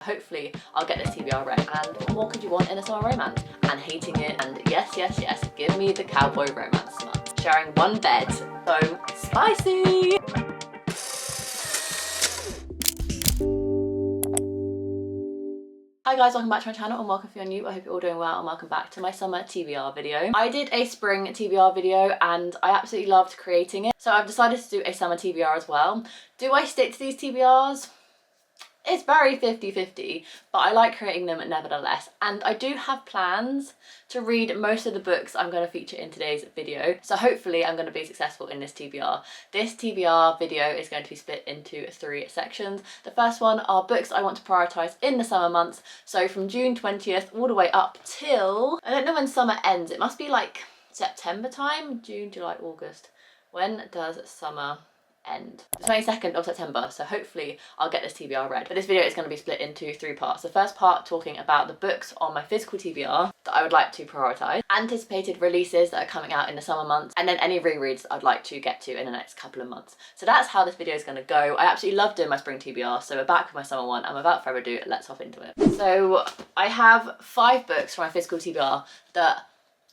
Hopefully I'll get this TBR read, and what more could you want in a summer romance? And hating it, and yes, give me the cowboy romance smut. Sharing one bed, so spicy! Hi guys, welcome back to my channel and welcome if you're new. I hope you're all doing well and welcome back to my summer TBR video. I did a spring TBR video and I absolutely loved creating it, so I've decided to do a summer TBR as well. Do I stick to these TBRs? It's very 50-50, but I like creating them nevertheless. And I do have plans to read most of the books I'm going to feature in today's video. So hopefully I'm going to be successful in this TBR. This TBR video is going to be split into 3 sections. The first one are books I want to prioritise in the summer months. So from June 20th all the way up till, I don't know when summer ends. It must be like September time, June, July, August. When does summer end? The 22nd of September, so hopefully I'll get this TBR read. But this video is going to be split into 3 parts. The first part talking about the books on my physical TBR that I would like to prioritise, anticipated releases that are coming out in the summer months, and then any rereads that I'd like to get to in the next couple of months. So that's how this video is going to go. I absolutely love doing my spring TBR, so we're back with my summer one, and without further ado, let's hop into it. So I have 5 books for my physical TBR that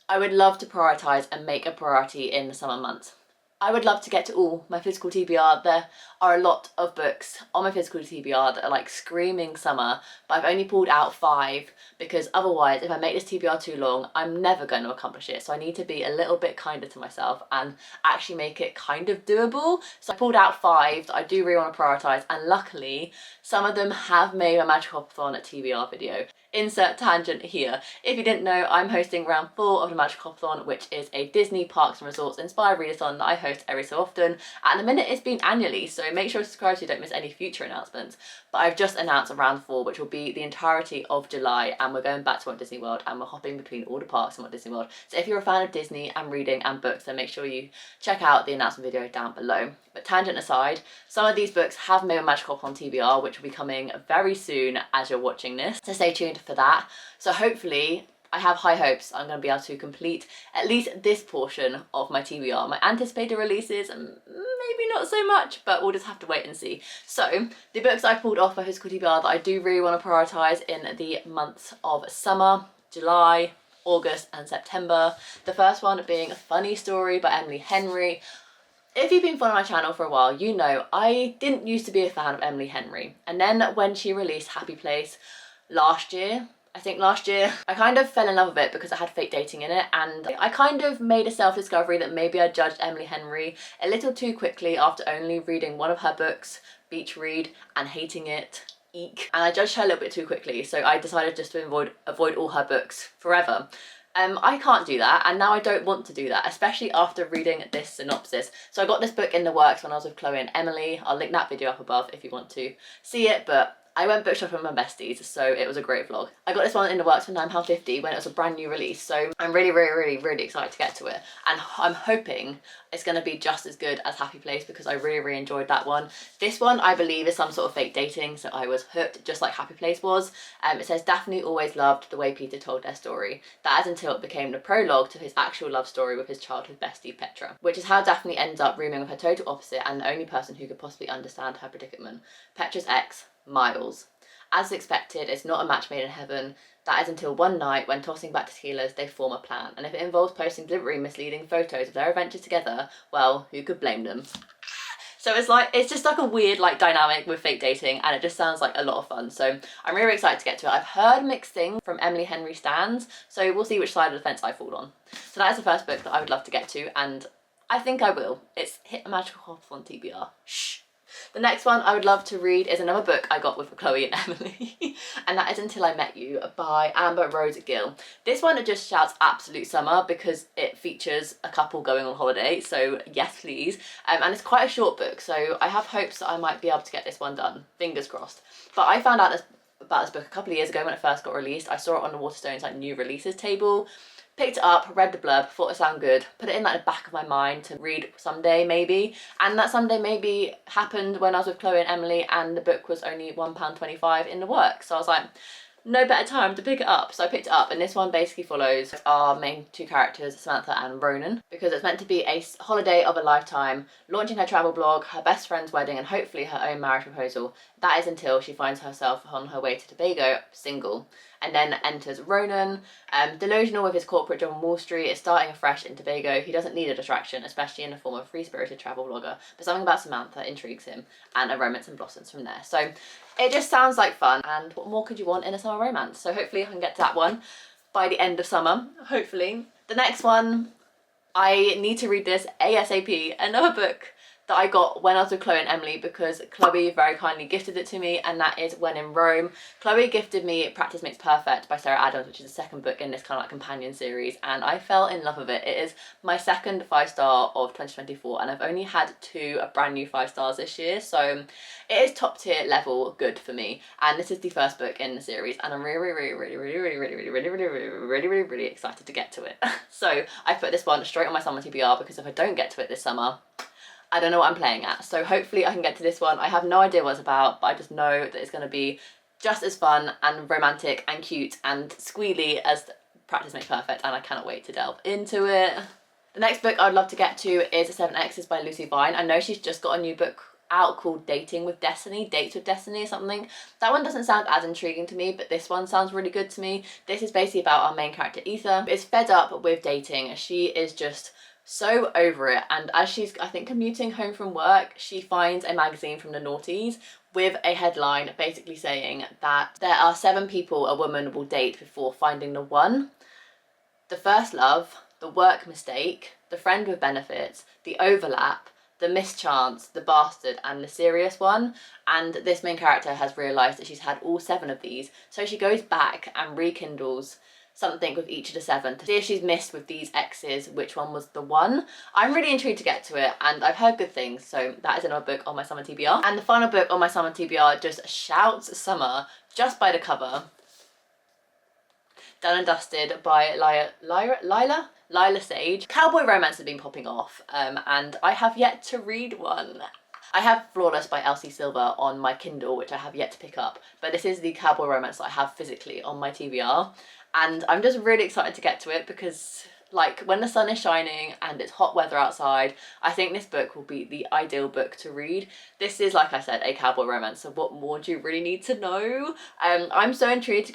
I would love to prioritise and make a priority in the summer months. I would love to get to all my physical TBR. There are a lot of books on my physical TBR that are like screaming summer, but I've only pulled out 5 because otherwise if I make this TBR too long, I'm never going to accomplish it. So I need to be a little bit kinder to myself and actually make it kind of doable. So I pulled out 5 that I do really want to prioritise, and luckily some of them have made a Magical Hopathon TBR video. Insert tangent here. If you didn't know, I'm hosting round 4 of the Magical Hopathon, which is a Disney Parks and Resorts inspired readathon that I host every so often. At the minute it's been annually, so make sure to subscribe so you don't miss any future announcements. But I've just announced round 4, which will be the entirety of July, and we're going back to Walt Disney World and we're hopping between all the parks in Walt Disney World. So if you're a fan of Disney and reading and books, then make sure you check out the announcement video down below. But tangent aside, some of these books have made a Magical Hopathon TBR, which will be coming very soon as you're watching this, so stay tuned for that. So hopefully, I have high hopes I'm going to be able to complete at least this portion of my TBR. My anticipated releases, maybe not so much, but we'll just have to wait and see. So the books I pulled off my physical TBR that I do really want to prioritise in the months of summer, July, August and September. The first one being A Funny Story by Emily Henry. If you've been following my channel for a while, you know I didn't used to be a fan of Emily Henry. And then when she released Happy Place last year, I kind of fell in love with it because it had fake dating in it, and I kind of made a self-discovery that maybe I judged Emily Henry a little too quickly after only reading one of her books, Beach Read, and hating it. Eek. And I judged her a little bit too quickly, so I decided just to avoid all her books forever. I can't do that, and now I don't want to do that, especially after reading this synopsis. So I got this book in the works when I was with Chloe and Emily. I'll link that video up above if you want to see it, but I went book shopping with my besties, so it was a great vlog. I got this one in the works for £9.50 when it was a brand new release, so I'm really excited to get to it. And I'm hoping it's going to be just as good as Happy Place because I really enjoyed that one. This one, I believe, is some sort of fake dating, so I was hooked just like Happy Place was. It says, Daphne always loved the way Peter told their story. That is until it became the prologue to his actual love story with his childhood bestie, Petra, which is how Daphne ends up rooming with her total opposite and the only person who could possibly understand her predicament, Petra's ex, Miles. As expected, it's not a match made in heaven. That is until one night when tossing back tequilas they form a plan, and if it involves posting deliberately misleading photos of their adventures together, well, who could blame them? So it's just like a weird like dynamic with fake dating, and it just sounds like a lot of fun. So I'm really excited to get to it. I've heard mixed things from Emily Henry stans, so we'll see which side of the fence I fall on. So that is the first book that I would love to get to, and I think I will. It's hit a Magical Hopathon TBR. Shh. The next one I would love to read is another book I got with Chloe and Emily, and that is Until I Met You by Amber Rose Gill. This one just shouts absolute summer because it features a couple going on holiday, so yes please. And it's quite a short book, so I have hopes that I might be able to get this one done, fingers crossed. But I found out about this book a couple of years ago when it first got released. I saw it on the Waterstones like new releases table. Picked it up, read the blurb, thought it sounded good, put it in like the back of my mind to read someday maybe, and that someday maybe happened when I was with Chloe and Emily and the book was only £1.25 in the works, so I was like, no better time to pick it up. So I picked it up, and this one basically follows our main 2 characters, Samantha and Ronan, because it's meant to be a holiday of a lifetime, launching her travel blog, her best friend's wedding, and hopefully her own marriage proposal. That is until she finds herself on her way to Tobago, single, and then enters Ronan, delusional with his corporate job on Wall Street, is starting afresh in Tobago. He doesn't need a distraction, especially in the form of a free-spirited travel blogger, but something about Samantha intrigues him, and a romance and blossoms from there. So it just sounds like fun, and what more could you want in a summer romance? So hopefully I can get to that one by the end of summer, hopefully. The next one, I need to read this ASAP, another book that I got when I was with Chloe and Emily because Chloe very kindly gifted it to me, and that is When in Rome. Chloe gifted me Practice Makes Perfect by Sarah Adams, which is the second book in this kind of like companion series, and I fell in love with it. It is my second 5-star of 2024, and I've only had 2 brand new 5 stars this year, so it is top tier level good for me. And this is the first book in the series, and I'm really excited to get to it. So I put this one straight on my summer TBR because if I don't get to it this summer, I don't know what I'm playing at. So hopefully I can get to this one. I have no idea what it's about, but I just know that it's going to be just as fun and romantic and cute and squealy as Practice Makes Perfect, and I cannot wait to delve into it. The next book I'd love to get to is 7 X's by Lucy Vine. I know she's just got a new book out called Dates with Destiny or something. That one doesn't sound as intriguing to me, but this one sounds really good to me. This is basically about our main character Ether. Is fed up with dating. She is just so over it, and as she's, I think, commuting home from work, she finds a magazine from the noughties with a headline basically saying that there are 7 people a woman will date before finding the one: the first love, the work mistake, the friend with benefits, the overlap, the mischance, the bastard, and the serious one. And this main character has realised that she's had all 7 of these, so she goes back and rekindles something with each of the 7 to see if she's missed with these exes which one was the one. I'm really intrigued to get to it, and I've heard good things, so that is another book on my summer TBR. And the final book on my summer TBR just shouts summer just by the cover. Done and Dusted by Lila Sage. Cowboy romance has been popping off, and I have yet to read one. I have Flawless by Elsie Silver on my Kindle, which I have yet to pick up, but this is the cowboy romance that I have physically on my TBR, and I'm just really excited to get to it because, like, when the sun is shining and it's hot weather outside, I think this book will be the ideal book to read. This is, like I said, a cowboy romance, so what more do you really need to know? I'm so intrigued to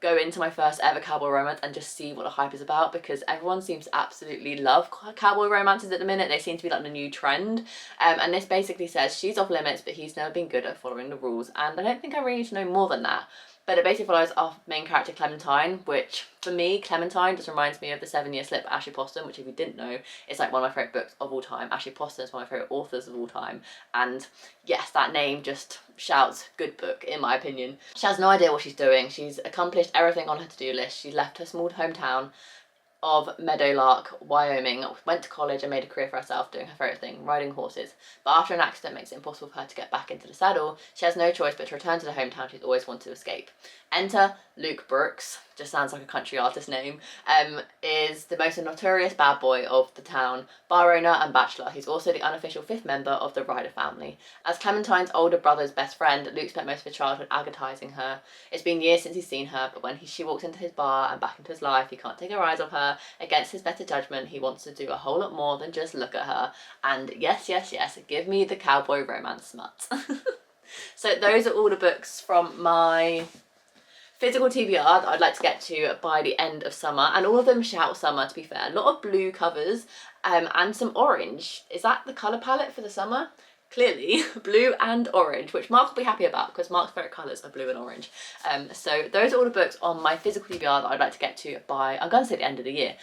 go into my first ever cowboy romance and just see what the hype is about, because everyone seems to absolutely love cowboy romances at the minute. They seem to be like the new trend, and this basically says she's off limits but he's never been good at following the rules, and I don't think I really need to know more than that. But it basically follows our main character Clementine, which for me, Clementine just reminds me of The 7-Year Slip by Ashley Poston, which if you didn't know, is like one of my favourite books of all time. Ashley Poston is one of my favourite authors of all time, and yes, that name just shouts good book in my opinion. She has no idea what she's doing. She's accomplished everything on her to-do list. She left her small hometown of Meadowlark, Wyoming, went to college and made a career for herself doing her favourite thing, riding horses. But after an accident makes it impossible for her to get back into the saddle, she has no choice but to return to the hometown she's always wanted to escape. Enter Luke Brooks, just sounds like a country artist name, is the most notorious bad boy of the town, bar owner and bachelor. He's also the unofficial 5th member of the Ryder family. As Clementine's older brother's best friend, Luke spent most of his childhood agonising her. It's been years since he's seen her, but when she walks into his bar and back into his life, he can't take her eyes off her. Against his better judgment, he wants to do a whole lot more than just look at her. And yes, give me the cowboy romance smut. So those are all the books from my physical TBR that I'd like to get to by the end of summer, and all of them shout summer, to be fair. A lot of blue covers, and some orange. Is that the colour palette for the summer? Clearly, blue and orange, which Mark will be happy about because Mark's favourite colours are blue and orange. So those are all the books on my physical TBR that I'd like to get to by, I'm going to say the end of the year.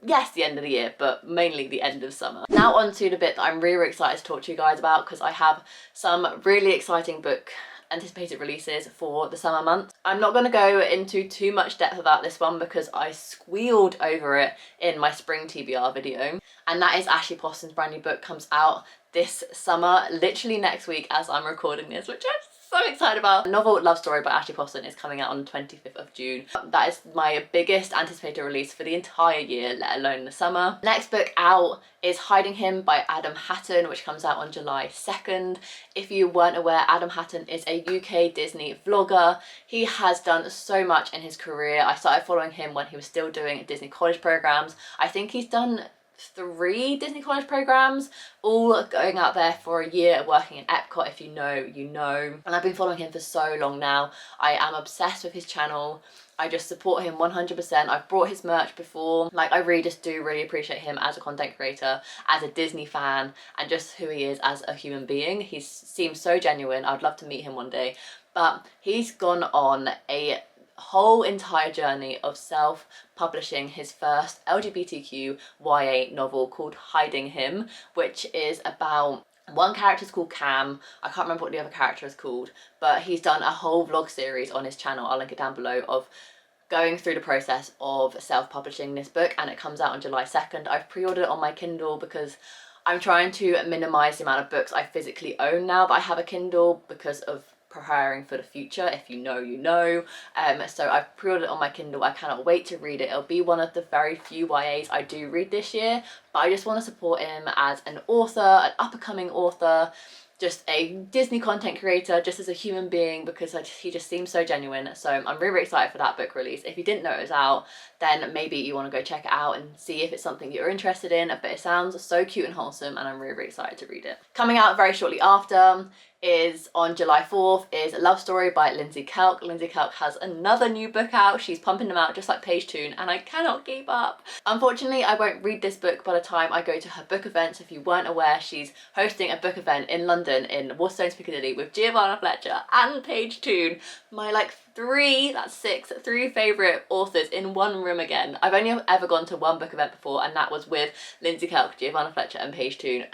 Yes, the end of the year, but mainly the end of summer. Now on to the bit that I'm really excited to talk to you guys about, because I have some really exciting book anticipated releases for the summer months. I'm not going to go into too much depth about this one because I squealed over it in my spring TBR video, and that is Ashley Poston's brand new book. Comes out this summer, literally next week as I'm recording this, which I'm so excited about. A novel love story by Ashley Poston is coming out on the 25th of June. That is my biggest anticipated release for the entire year, let alone the summer. Next book out is Hiding Him by Adam Hattan, which comes out on July 2nd. If you weren't aware, Adam Hattan is a UK Disney vlogger. He has done so much in his career. I started following him when he was still doing Disney college programs. I think he's done 3 Disney college programs, all going out there for a year working in Epcot. If you know, you know. And I've been following him for so long now. I am obsessed with his channel. I just support him 100%. I've brought his merch before. Like, I really just do really appreciate him as a content creator, as a Disney fan, and just who he is as a human being. He seems so genuine. I'd love to meet him one day. But he's gone on a whole entire journey of self-publishing his first LGBTQ YA novel called Hiding Him, which is about, one character's called Cam, I can't remember what the other character is called, but he's done a whole vlog series on his channel, I'll link it down below, of going through the process of self-publishing this book, and it comes out on July 2nd. I've pre-ordered it on my Kindle because I'm trying to minimise the amount of books I physically own now that I have a Kindle because of preparing for the future. If you know, you know. So I've pre-ordered it on my Kindle. I cannot wait to read it. It'll be one of the very few YAs I do read this year, but I just want to support him as an author, an up-and-coming author, just a Disney content creator, just as a human being, because he just seems so genuine. So I'm really, really excited for that book release. If you didn't know it was out, then maybe you want to go check it out and see if it's something you're interested in. But it sounds so cute and wholesome, and I'm really, really excited to read it. Coming out very shortly after is on July 4th is Love Story by Lindsay Kelk. Lindsay Kelk has another new book out. She's pumping them out just like Paige Toon, and I cannot keep up. Unfortunately, I won't read this book by the time I go to her book event. So if you weren't aware, she's hosting a book event in London in Waterstones Piccadilly with Giovanna Fletcher and Paige Toon, my like three favourite authors in one room again. I've only ever gone to one book event before, and that was with Lindsay Kelk, Giovanna Fletcher and Paige Toon.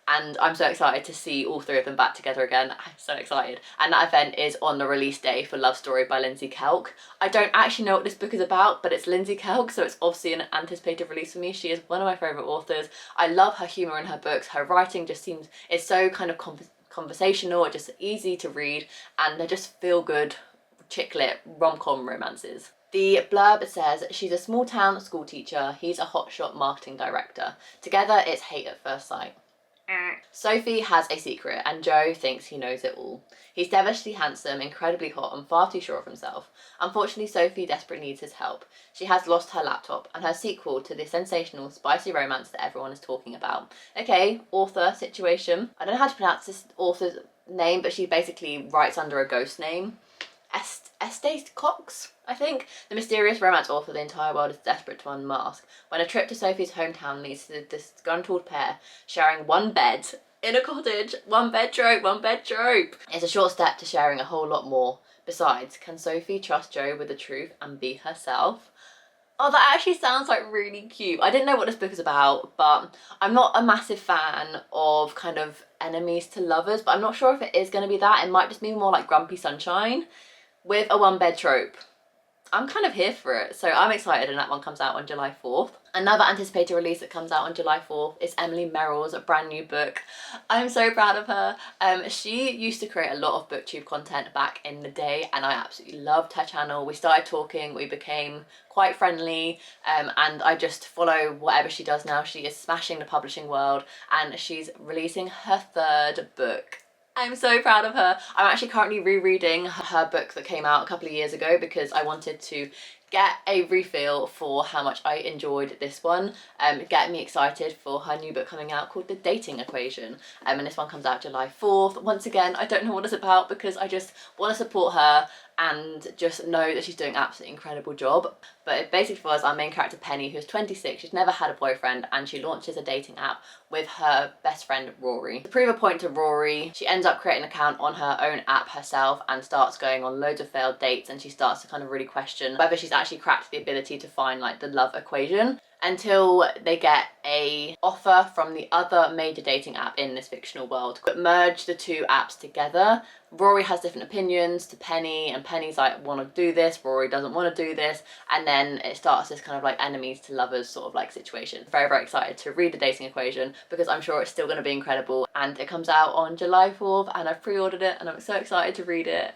And I'm so excited to see all 3 of them back together again. I'm so excited. And that event is on the release day for Love Story by Lindsay Kelk. I don't actually know what this book is about, but it's Lindsay Kelk, so it's obviously an anticipated release for me. She is one of my favourite authors. I love her humour in her books. Her writing just seems, it's so kind of conversational, just easy to read, and they just feel good chick lit rom-com romances. The blurb says, she's a small town school teacher, he's a hotshot marketing director. Together it's hate at first sight. Sophie has a secret and Joe thinks he knows it all. He's devilishly handsome, incredibly hot and far too sure of himself. Unfortunately, Sophie desperately needs his help. She has lost her laptop and her sequel to the sensational spicy romance that everyone is talking about. Okay, author situation. I don't know how to pronounce this author's name, but she basically writes under a ghost name. Estate Cox, I think. The mysterious romance author the entire world is desperate to unmask when a trip to Sophie's hometown leads to the disgruntled pair sharing one bed in a cottage. One bed trope. It's a short step to sharing a whole lot more. Besides, can Sophie trust Joe with the truth and be herself? Oh, that actually sounds like really cute. I didn't know what this book is about, but I'm not a massive fan of kind of enemies to lovers, but I'm not sure if it is going to be that. It might just be more like Grumpy Sunshine with a one bed trope. I'm kind of here for it, so I'm excited, and that one comes out on July 4th. Another anticipated release that comes out on July 4th is Emily Merrill's brand new book. I'm so proud of her. She used to create a lot of booktube content back in the day, and I absolutely loved her channel. We started talking, we became quite friendly, and I just follow whatever she does now. She is smashing the publishing world, and she's releasing her 3rd book. I'm so proud of her. I'm actually currently rereading her book that came out a couple of years ago because I wanted to get a refeel for how much I enjoyed this one, get me excited for her new book coming out called The Dating Equation, and this one comes out July 4th. Once again, I don't know what it's about because I just want to support her and just know that she's doing an absolutely incredible job. But it basically follows our main character Penny, who's 26, she's never had a boyfriend, and she launches a dating app with her best friend Rory. To prove a point to Rory, she ends up creating an account on her own app herself and starts going on loads of failed dates, and she starts to kind of really question whether she's actually cracked the ability to find like the love equation, until they get a offer from the other major dating app in this fictional world. But merge the 2 apps together. Rory has different opinions to Penny, and Penny's like, want to do this, Rory doesn't want to do this, and then it starts this kind of like enemies to lovers sort of like situation. Very, very excited to read The Dating Equation because I'm sure it's still going to be incredible, and it comes out on July 4th and I've pre-ordered it and I'm so excited to read it.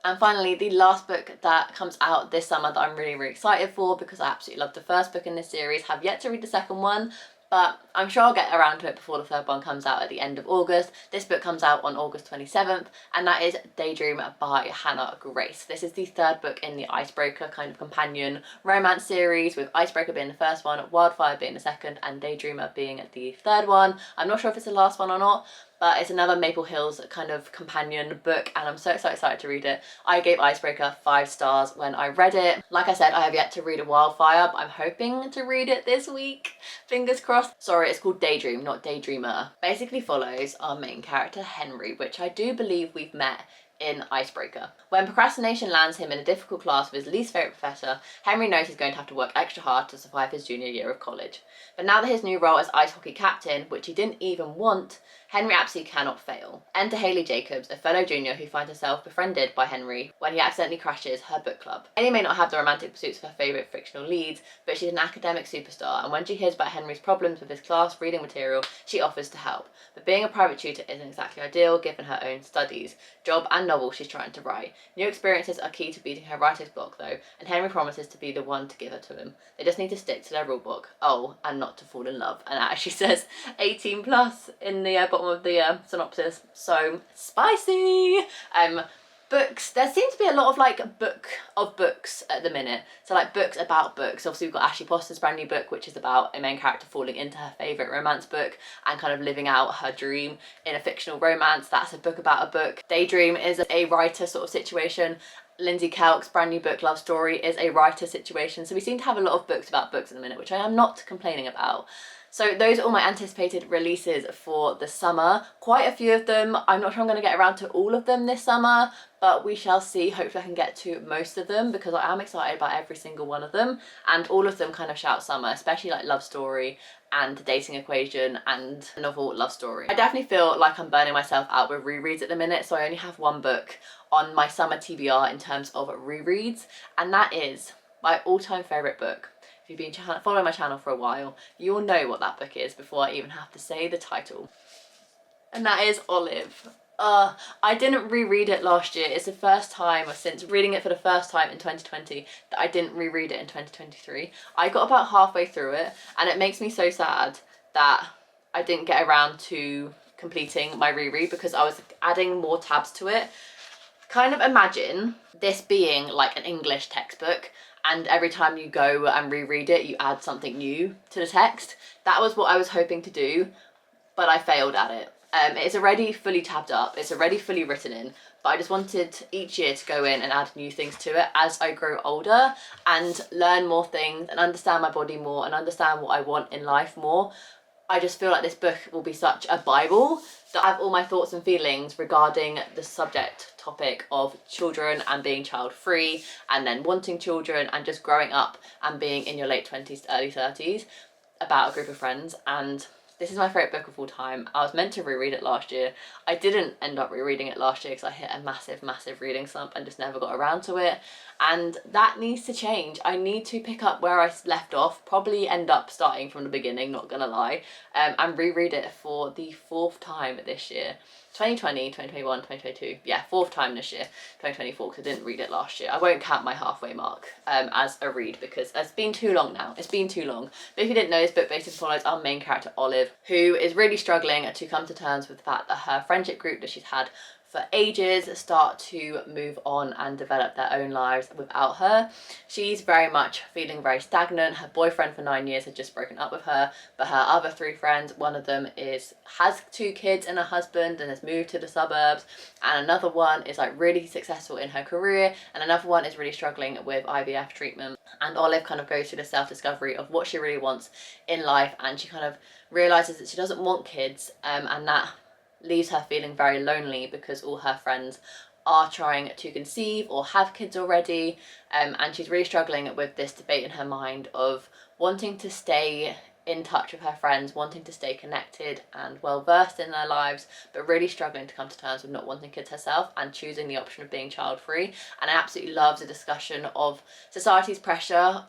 And finally, the last book that comes out this summer that I'm really, really excited for, because I absolutely loved the first book in this series, have yet to read the second one, but I'm sure I'll get around to it before the third one comes out at the end of August. This book comes out on August 27th, and that is Daydream by Hannah Grace. This is the third book in the Icebreaker kind of companion romance series, with Icebreaker being the first one, Wildfire being the second, and Daydreamer being the third one. I'm not sure if it's the last one or not, but it's another Maple Hills kind of companion book, and I'm so excited to read it. I gave Icebreaker 5 stars when I read it. Like I said, I have yet to read Wildfire, but I'm hoping to read it this week. Fingers crossed. Sorry, it's called Daydream, not Daydreamer. Basically follows our main character, Henry, which I do believe we've met in Icebreaker. When procrastination lands him in a difficult class with his least favourite professor, Henry knows he's going to have to work extra hard to survive his junior year of college. But now that his new role as ice hockey captain, which he didn't even want, Henry absolutely cannot fail. Enter Hayley Jacobs, a fellow junior who finds herself befriended by Henry when he accidentally crashes her book club. Hayley may not have the romantic pursuits of her favourite fictional leads, but she's an academic superstar, and when she hears about Henry's problems with his class reading material, she offers to help. But being a private tutor isn't exactly ideal given her own studies, job and novel she's trying to write. New experiences are key to beating her writer's block though, and Henry promises to be the one to give her to him. They just need to stick to their rule book. Oh, and not to fall in love. And it actually says 18 plus in the bottom of the synopsis. So spicy. Books, there seems to be a lot of like books at the minute, so like books about books. Obviously we've got Ashley Foster's brand new book, which is about a main character falling into her favourite romance book and kind of living out her dream in a fictional romance. That's a book about a book. Daydream is a writer sort of situation. Lindsay Kelk's brand new book, Love Story, is a writer situation. So we seem to have a lot of books about books at the minute, which I am not complaining about. So those are all my anticipated releases for the summer. Quite a few of them. I'm not sure I'm going to get around to all of them this summer, but we shall see. Hopefully I can get to most of them because I am excited about every single one of them, and all of them kind of shout summer, especially like Love Story and Dating Equation and novel Love Story. I definitely feel like I'm burning myself out with rereads at the minute, so I only have one book on my summer TBR in terms of rereads, and that is my all-time favourite book. If you've been following my channel for a while, you'll know what that book is before I even have to say the title. And that is Olive. I didn't reread it last year. It's the first time since reading it for the first time in 2020 that I didn't reread it in 2023. I got about halfway through it, and it makes me so sad that I didn't get around to completing my reread because I was adding more tabs to it. Kind of imagine this being like an English textbook, and every time you go and reread it, you add something new to the text. That was what I was hoping to do, but I failed at it. It's already fully tabbed up, it's already fully written in, but I just wanted each year to go in and add new things to it as I grow older and learn more things and understand my body more and understand what I want in life more. I just feel like this book will be such a Bible that I have all my thoughts and feelings regarding the subject topic of children and being child free and then wanting children and just growing up and being in your late 20s to early 30s about a group of friends. And this is my favourite book of all time. I was meant to reread it last year. I didn't end up rereading it last year because I hit a massive reading slump and just never got around to it. And that needs to change. I need to pick up where I left off, probably end up starting from the beginning, not gonna lie, and reread it for the 4th time this year. 2020, 2021, 2022, yeah, 4th time this year, 2024, because I didn't read it last year. I won't count my halfway mark as a read because it's been too long now. It's been too long. But if you didn't know, this book basically follows our main character, Olive, who is really struggling to come to terms with the fact that her friendship group that she's had for ages start to move on and develop their own lives without her. She's very much feeling very stagnant. Her boyfriend for 9 years had just broken up with her, but her other 3 friends, one of them has 2 kids and a husband and has moved to the suburbs, and another one is like really successful in her career, and another one is really struggling with IVF treatment. And Olive kind of goes through the self-discovery of what she really wants in life, and she kind of realizes that she doesn't want kids, and that leaves her feeling very lonely because all her friends are trying to conceive or have kids already, and she's really struggling with this debate in her mind of wanting to stay in touch with her friends, wanting to stay connected and well versed in their lives, but really struggling to come to terms with not wanting kids herself and choosing the option of being child free. And I absolutely love the discussion of society's pressure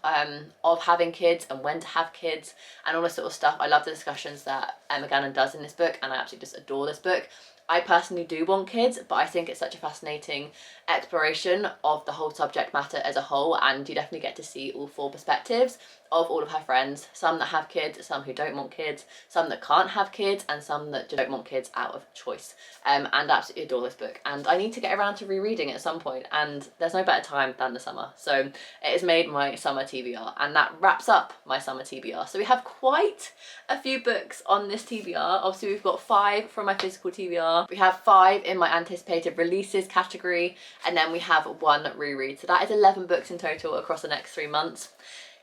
of having kids and when to have kids and all this sort of stuff. I love the discussions that Emma Gannon does in this book, and I absolutely just adore this book. I personally do want kids, but I think it's such a fascinating exploration of the whole subject matter as a whole, and you definitely get to see all 4 perspectives of all of her friends, some that have kids, some who don't want kids, some that can't have kids, and some that don't want kids out of choice. And I absolutely adore this book, and I need to get around to rereading it at some point, and there's no better time than the summer. So it has made my summer TBR, and that wraps up my summer TBR. So we have quite a few books on this TBR. Obviously we've got 5 from my physical TBR, we have 5 in my anticipated releases category, and then we have 1 reread. So that is 11 books in total across the next 3 months.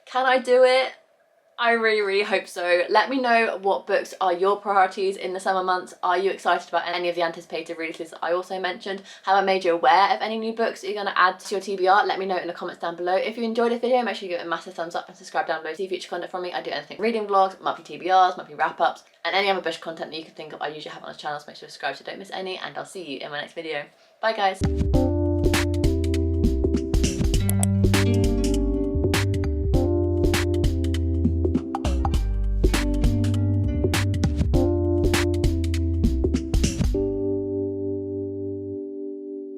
Can I do it? I really hope so. Let me know what books are your priorities in the summer months. Are you excited about any of the anticipated releases that I also mentioned? Have I made you aware of any new books that you're going to add to your TBR? Let me know in the comments down below. If you enjoyed this video, make sure you give it a massive thumbs up and subscribe down below to see future content from me. I do anything reading vlogs, monthly TBRs, monthly wrap-ups, and any other bush content that you can think of I usually have on this channel, so make sure to subscribe so you don't miss any, and I'll see you in my next video. Bye guys.